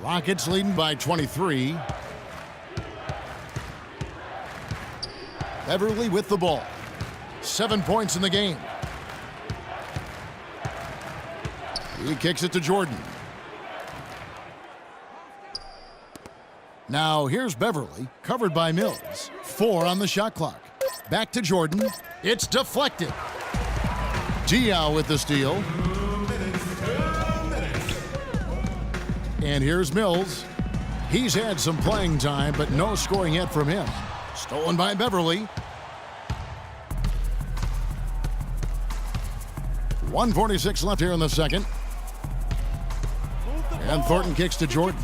Rockets leading by 23. Beverly with the ball. 7 points in the game. He kicks it to Jordan. Now here's Beverly, covered by Mills. 4 on the shot clock. Back to Jordan. It's deflected. Diaw with the steal. And here's Mills. He's had some playing time, but no scoring yet from him. Stolen by Beverly. 1:46 left here in the second. And Thornton kicks to Jordan.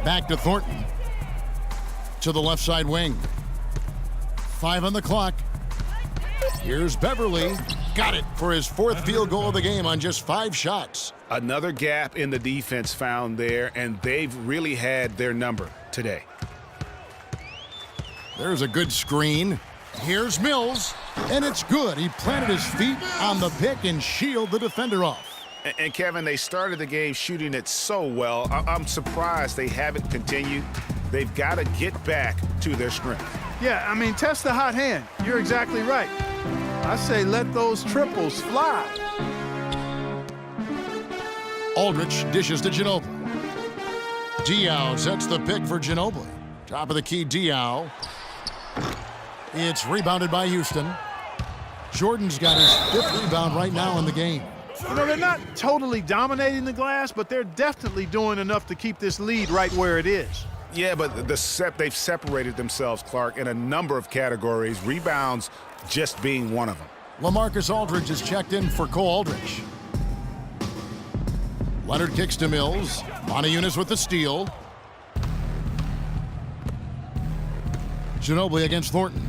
Back to Thornton. To the left side wing. 5 on the clock. Here's Beverly. Got it for his 4th field goal of the game on just 5 shots. Another gap in the defense found there, and they've really had their number today. There's a good screen. Here's Mills, and it's good. He planted his feet on the pick and shielded the defender off. And Kevin, they started the game shooting it so well. I'm surprised they haven't continued. They've got to get back to their strength. Yeah, I mean, test the hot hand. You're exactly right. I say let those triples fly. Aldridge dishes to Ginobili. Diaw sets the pick for Ginobili. Top of the key, Diaw. It's rebounded by Houston. Jordan's got his 5th rebound right now in the game. You know, they're not totally dominating the glass, but they're definitely doing enough to keep this lead right where it is. Yeah, but they've separated themselves, Clark, in a number of categories, rebounds just being one of them. LaMarcus Aldridge is checked in for Cole Aldridge. Leonard kicks to Mills. Moniunas with the steal. Ginobili against Thornton.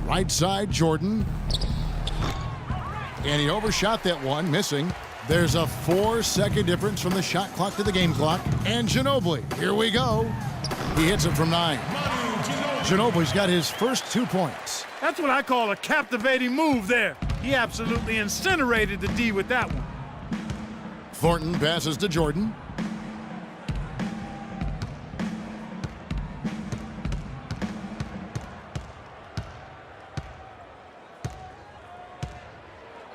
Right side, Jordan. And he overshot that one, missing. There's a 4-second difference from the shot clock to the game clock. And Ginobili, here we go. He hits it from 9. Ginobili's got his first 2 points. That's what I call a captivating move there. He absolutely incinerated the D with that one. Thornton passes to Jordan.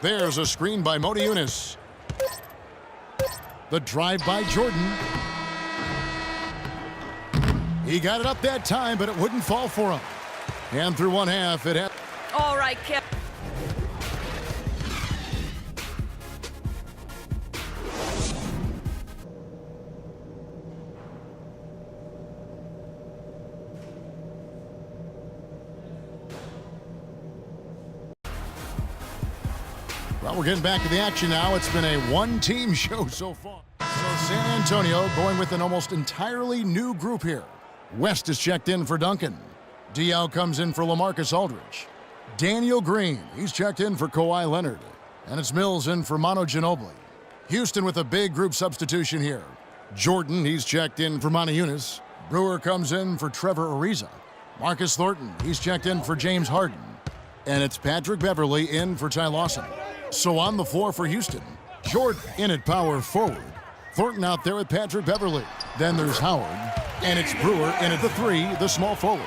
There's a screen by Moniunas. The drive by Jordan. He got it up that time, but it wouldn't fall for him. And through 1/2, it had. All right, Kip. Well, we're getting back to the action now. It's been a one-team show so far. So San Antonio going with an almost entirely new group here. West is checked in for Duncan. Diaw comes in for LaMarcus Aldridge. Daniel Green, he's checked in for Kawhi Leonard. And it's Mills in for Manu Ginobili. Houston with a big group substitution here. Jordan, he's checked in for Moniunas. Brewer comes in for Trevor Ariza. Marcus Thornton, he's checked in for James Harden. And it's Patrick Beverly in for Ty Lawson. So on the floor for Houston, Jordan in at power forward. Thornton out there with Patrick Beverly. Then there's Howard. And it's Brewer in at the 3, the small forward.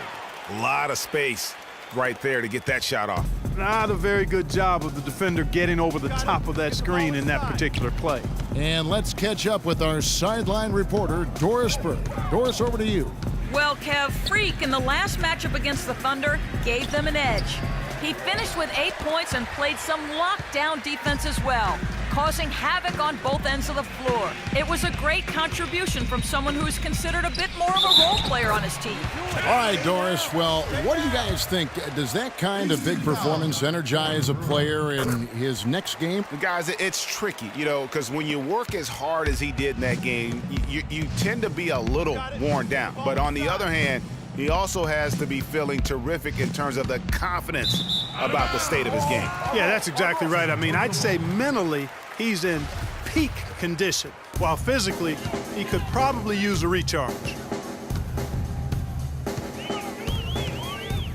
A lot of space right there to get that shot off. Not a very good job of the defender getting over the top of that screen in that particular play. And let's catch up with our sideline reporter, Doris Burke. Doris, over to you. Well, Kev, Freak in the last matchup against the Thunder gave them an edge. He finished with 8 points and played some lockdown defense as well, causing havoc on both ends of the floor. It was a great contribution from someone who's considered a bit more of a role player on his team. All right, Doris, well, what do you guys think? Does that kind of big performance energize a player in his next game? Guys, it's tricky, you know, because when you work as hard as he did in that game, you tend to be a little worn down. But on the other hand, he also has to be feeling terrific in terms of the confidence about the state of his game. Yeah, that's exactly right. I mean, I'd say mentally he's in peak condition, while physically he could probably use a recharge.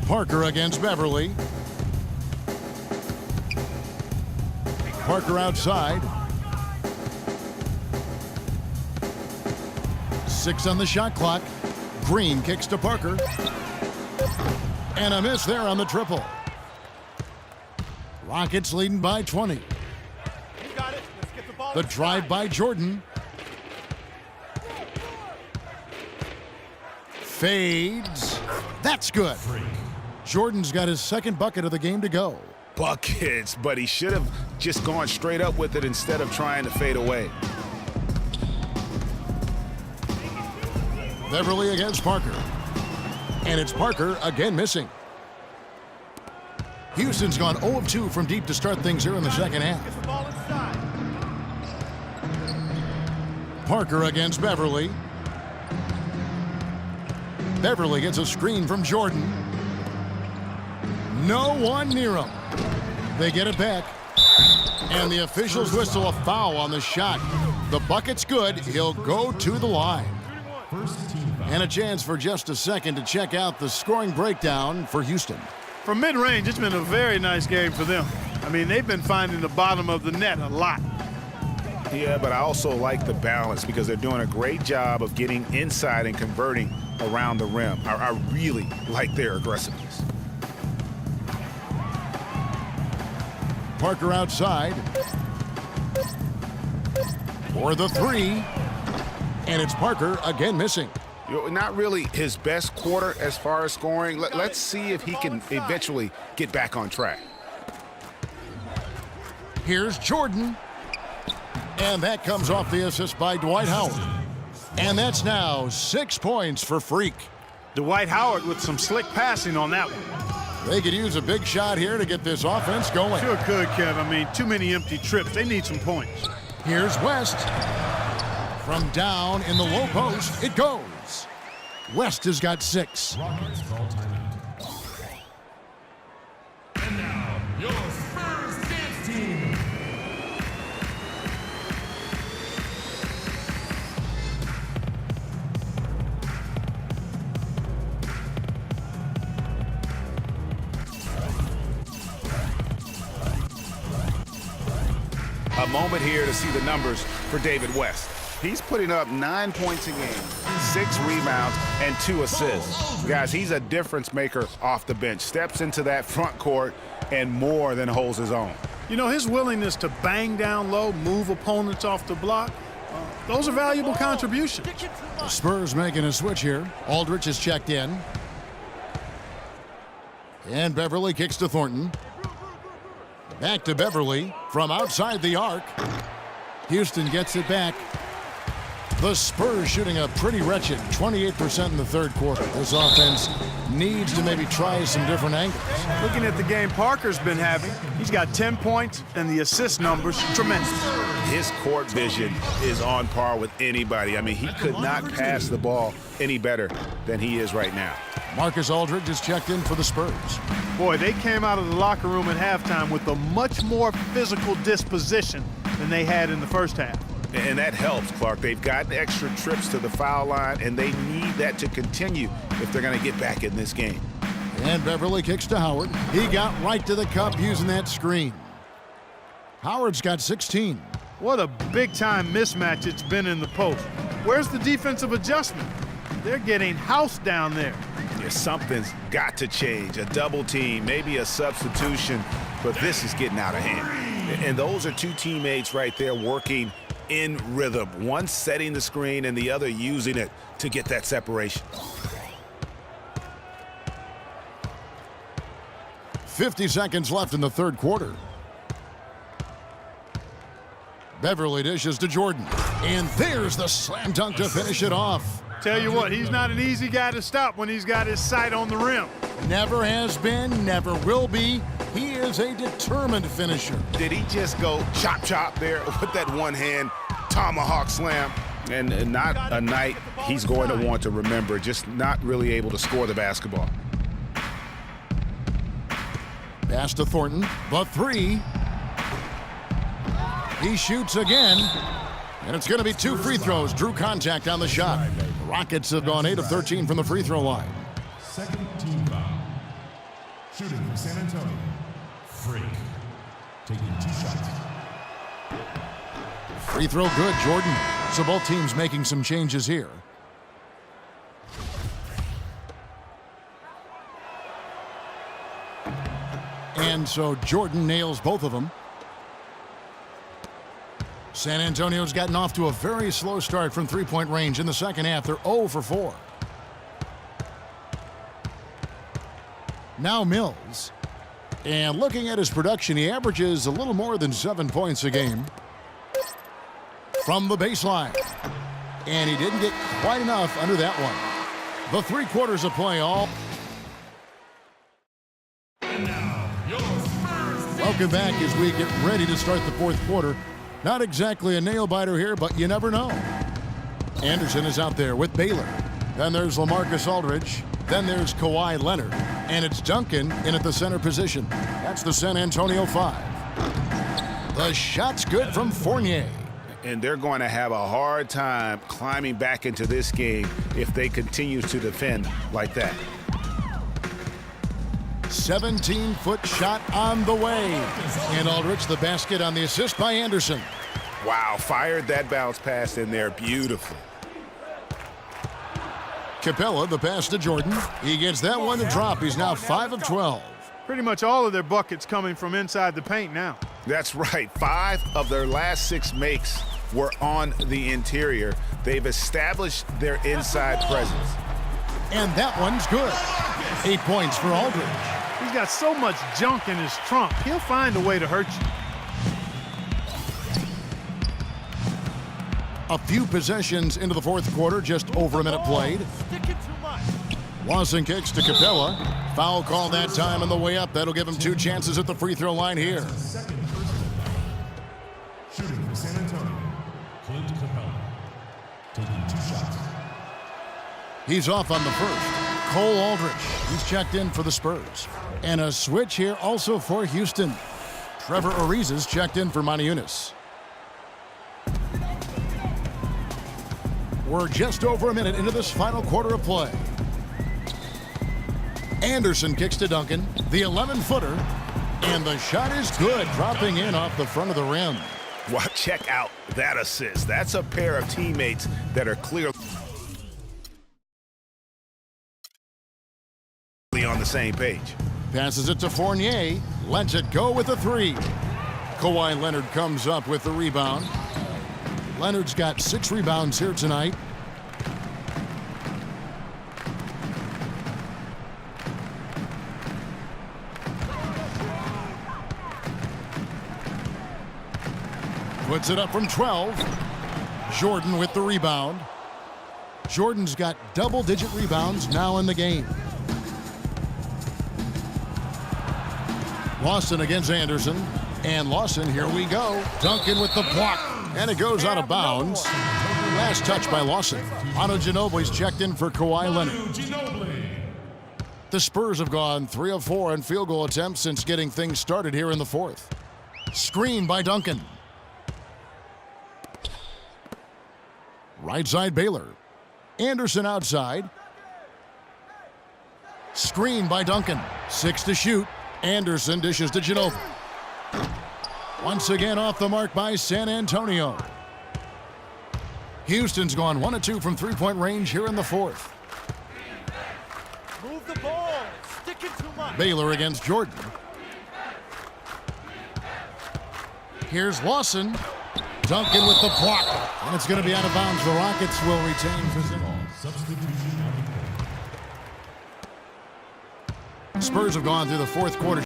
Parker against Beverly. Parker outside. 6 on the shot clock. Green kicks to Parker. And a miss there on the triple. Rockets leading by 20. The drive by Jordan. Fades. That's good. Jordan's got his second bucket of the game to go. Buckets, but he should have just gone straight up with it instead of trying to fade away. Beverly against Parker. And it's Parker again missing. Houston's gone 0 of 2 from deep to start things here in the second half. Parker against Beverly. Beverly gets a screen from Jordan. No one near him. They get it back. And the officials whistle a foul on the shot. The bucket's good. He'll go to the line. And a chance for just a second to check out the scoring breakdown for Houston. From mid-range, it's been a very nice game for them. I mean, they've been finding the bottom of the net a lot. Yeah, but I also like the balance because they're doing a great job of getting inside and converting around the rim. I really like their aggressiveness. Parker outside for the three. And it's Parker again missing. You know, not really his best quarter as far as scoring. Let's see if he can eventually get back on track. Here's Jordan. And that comes off the assist by Dwight Howard. And that's now 6 points for Freak. Dwight Howard with some slick passing on that one. They could use a big shot here to get this offense going. Sure could, Kev. I mean, too many empty trips. They need some points. Here's West. From down in the low post, it goes. West has got 6. Rockets call timeout. And now, your Spurs dance team. A moment here to see the numbers for David West. He's putting up 9 points a game, 6 rebounds, and 2 assists. Guys, he's a difference maker off the bench. Steps into that front court and more than holds his own. You know, his willingness to bang down low, move opponents off the block, those are valuable contributions. The Spurs making a switch here. Aldridge is checked in. And Beverly kicks to Thornton. Back to Beverly from outside the arc. Houston gets it back. The Spurs shooting a pretty wretched 28% in the third quarter. This offense needs to maybe try some different angles. Looking at the game Parker's been having, he's got 10 points and the assist numbers tremendous. His court vision is on par with anybody. I mean, he could not pass the ball any better than he is right now. Marcus Aldridge is checked in for the Spurs. Boy, they came out of the locker room at halftime with a much more physical disposition than they had in the first half. And that helps, Clark. They've gotten extra trips to the foul line, and they need that to continue if they're going to get back in this game. And Beverly kicks to Howard. He got right to the cup using that screen. Howard's got 16. What a big-time mismatch it's been in the post. Where's the defensive adjustment? They're getting housed down there. Yeah, something's got to change. A double team, maybe a substitution, but this is getting out of hand. And those are two teammates right there working in rhythm. One setting the screen and the other using it to get that separation. 50 seconds left in the third quarter. Beverly dishes to Jordan. And there's the slam dunk to finish it off. Tell you what, he's not an easy guy to stop when he's got his sight on the rim. Never has been, never will be. He is a determined finisher. Did he just go chop chop there with that one hand tomahawk slam? And not a night he's going to want to remember, just not really able to score the basketball. Pass to Thornton, the three. He shoots again. And it's going to be 2 free throws. Drew contact on the shot. The Rockets have gone 8 of 13 from the free throw line. Second team foul. Shooting from San Antonio. Freak. Taking 2 shots. Free throw good, Jordan. So both teams making some changes here. And so Jordan nails both of them. San Antonio's gotten off to a very slow start from three-point range in the second half. They're 0 for 4. Now Mills. And looking at his production, he averages a little more than 7 points a game. From the baseline. And he didn't get quite enough under that one. The 3 quarters of play all. Welcome back as we get ready to start the fourth quarter. Not exactly a nail-biter here, but you never know. Anderson is out there with Baylor. Then there's LaMarcus Aldridge. Then there's Kawhi Leonard. And it's Duncan in at the center position. That's the San Antonio 5. The shot's good from Fournier. And they're going to have a hard time climbing back into this game if they continue to defend like that. 17-foot shot on the way. And Aldridge the basket on the assist by Anderson. Wow, fired that bounce pass in there beautifully. Capella the pass to Jordan. He gets that one to drop. He's now 5 of 12. Pretty much all of their buckets coming from inside the paint now. That's right. 5 of their last 6 makes were on the interior. They've established their inside presence. And that one's good. 8 points for Aldridge. He's got so much junk in his trunk. He'll find a way to hurt you. A few possessions into the fourth quarter, just over a minute played. Lawson kicks to Capella. Foul call that time on the way up. That'll give him 2 chances at the free throw line here. Shooting for San Antonio, Clint Capella. Taking 2 shots. He's off on the first. Cole Aldridge, he's checked in for the Spurs. And a switch here also for Houston. Trevor Ariza's checked in for Monty Eunice. We're just over a minute into this final quarter of play. Anderson kicks to Duncan, the 11-footer, and the shot is good, dropping in off the front of the rim. Wow, check out that assist. That's a pair of teammates that are clearly on the same page. Passes it to Fournier, lets it go with a 3. Kawhi Leonard comes up with the rebound. Leonard's got 6 rebounds here tonight. Puts it up from 12. Jordan with the rebound. Jordan's got double-digit rebounds now in the game. Lawson against Anderson. And Lawson, here we go. Duncan with the block. And it goes out of bounds. Last touch by Lawson. Manu Ginobili's checked in for Kawhi Leonard. The Spurs have gone 3 of 4 on field goal attempts since getting things started here in the fourth. Screen by Duncan. Right side Baylor. Anderson outside. Screen by Duncan. 6 to shoot. Anderson dishes to Ginobili. Once again off the mark by San Antonio. Houston's gone 1 of 2 from three-point range here in the fourth. Move the ball. Stick it too much. Baylor against Jordan. Here's Lawson. Duncan with the block. And it's going to be out of bounds. The Rockets will retain possession. Substitution on the court. Spurs have gone through the fourth quarter.